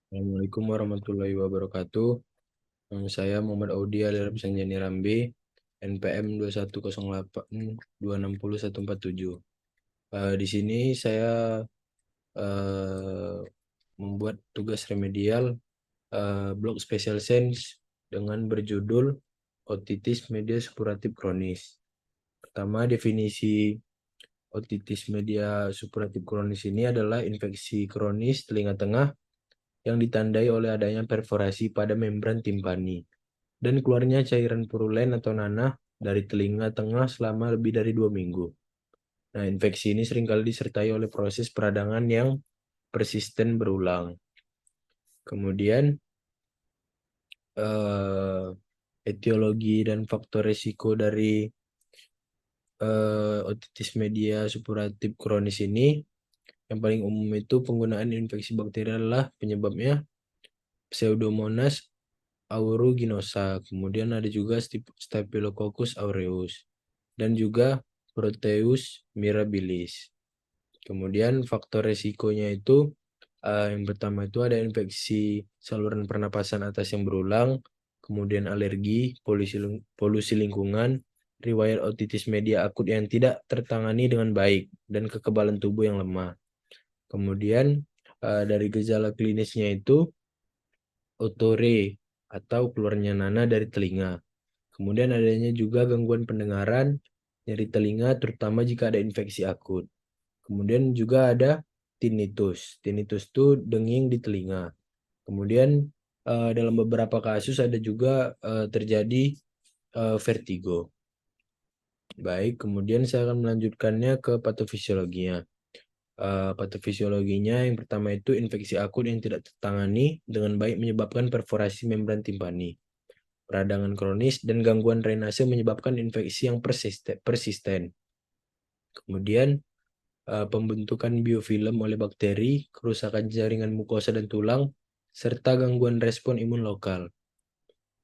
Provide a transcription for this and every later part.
Assalamualaikum warahmatullahi wabarakatuh. Nama saya Muhammad Audi alias Sanjani Rambi, NPM 2108260147. Di sini saya eh, membuat tugas remedial blog Special Sense dengan berjudul otitis media supuratif kronis. Pertama, definisi otitis media supuratif kronis ini adalah infeksi kronis telinga tengah yang ditandai oleh adanya perforasi pada membran timpani dan keluarnya cairan purulen atau nanah dari telinga tengah selama lebih dari 2 minggu. Nah, infeksi ini seringkali disertai oleh proses peradangan yang persisten berulang. Kemudian, eh, etiologi dan faktor resiko dari otitis media supuratif kronis ini, yang paling umum itu penggunaan infeksi bakteri adalah penyebabnya Pseudomonas aeruginosa, kemudian ada juga Staphylococcus aureus, dan juga Proteus mirabilis. Kemudian faktor resikonya itu yang pertama itu ada infeksi saluran pernapasan atas yang berulang, kemudian alergi, polusi lingkungan, riwayat otitis media akut yang tidak tertangani dengan baik, dan kekebalan tubuh yang lemah. Kemudian dari gejala klinisnya itu otore atau keluarnya nanah dari telinga. Kemudian adanya juga gangguan pendengaran, nyeri telinga terutama jika ada infeksi akut. Kemudian juga ada tinnitus. Tinnitus itu denging di telinga. Kemudian dalam beberapa kasus ada juga terjadi vertigo. Baik, kemudian saya akan melanjutkannya ke patofisiologinya. Patofisiologinya yang pertama itu infeksi akut yang tidak tertangani dengan baik menyebabkan perforasi membran timpani, peradangan kronis, dan gangguan drainase menyebabkan infeksi yang persisten. Kemudian pembentukan biofilm oleh bakteri, kerusakan jaringan mukosa dan tulang, serta gangguan respon imun lokal.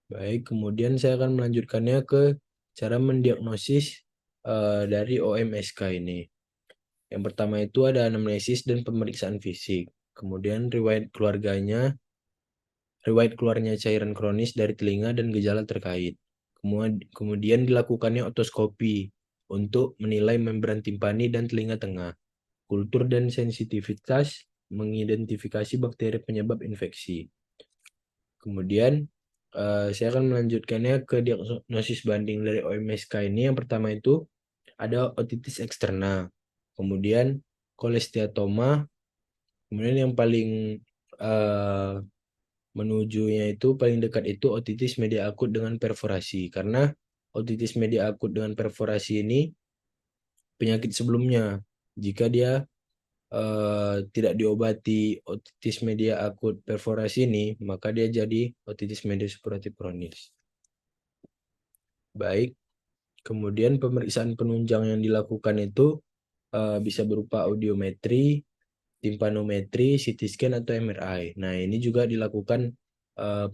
Baik, kemudian saya akan melanjutkannya ke cara mendiagnosis dari OMSK ini. Yang pertama itu ada anamnesis dan pemeriksaan fisik. Kemudian riwayat keluarnya cairan kronis dari telinga dan gejala terkait. Kemudian dilakukannya otoskopi untuk menilai membran timpani dan telinga tengah. Kultur dan sensitivitas mengidentifikasi bakteri penyebab infeksi. Kemudian saya akan melanjutkannya ke diagnosis banding dari OMSK ini. Yang pertama itu ada otitis eksterna, kemudian kolesteatoma, kemudian yang paling eh, menujunya itu paling dekat itu otitis media akut dengan perforasi. Karena otitis media akut dengan perforasi ini penyakit sebelumnya. Jika dia tidak diobati otitis media akut perforasi ini, maka dia jadi otitis media supuratif kronis. Baik, kemudian pemeriksaan penunjang yang dilakukan itu bisa berupa audiometri, timpanometri, CT scan atau MRI. Nah, ini juga dilakukan eh,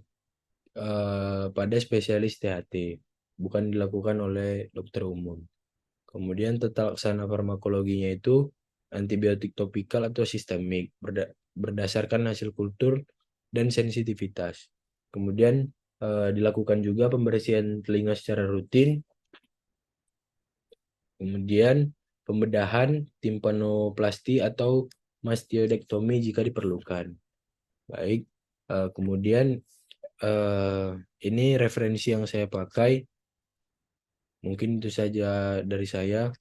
pada spesialis THT, bukan dilakukan oleh dokter umum. Kemudian tata laksana farmakologinya itu antibiotik topikal atau sistemik berdasarkan hasil kultur dan sensitivitas. Kemudian dilakukan juga pembersihan telinga secara rutin. Kemudian pembedahan timpanoplasti atau mastiodektomi jika diperlukan. Baik, kemudian eh, ini referensi yang saya pakai. Mungkin itu saja dari saya.